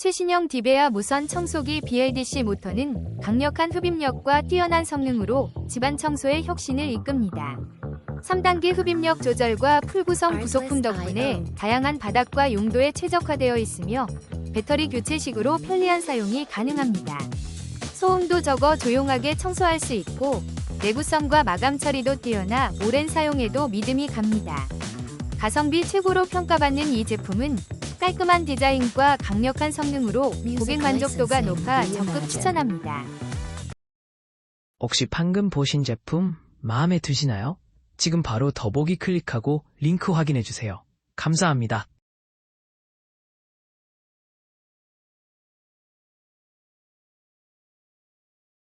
최신형 디베아 무선 청소기 BLDC 모터는 강력한 흡입력과 뛰어난 성능으로 집안 청소의 혁신을 이끕니다. 3단계 흡입력 조절과 풀구성 부속품 덕분에 다양한 바닥과 용도에 최적화되어 있으며 배터리 교체식으로 편리한 사용이 가능합니다. 소음도 적어 조용하게 청소할 수 있고 내구성과 마감 처리도 뛰어나 오랜 사용에도 믿음이 갑니다. 가성비 최고로 평가받는 이 제품은 깔끔한 디자인과 강력한 성능으로 고객 만족도가 높아 적극 추천합니다. 혹시 방금 보신 제품 마음에 드시나요? 지금 바로 더보기 클릭하고 링크 확인해주세요. 감사합니다.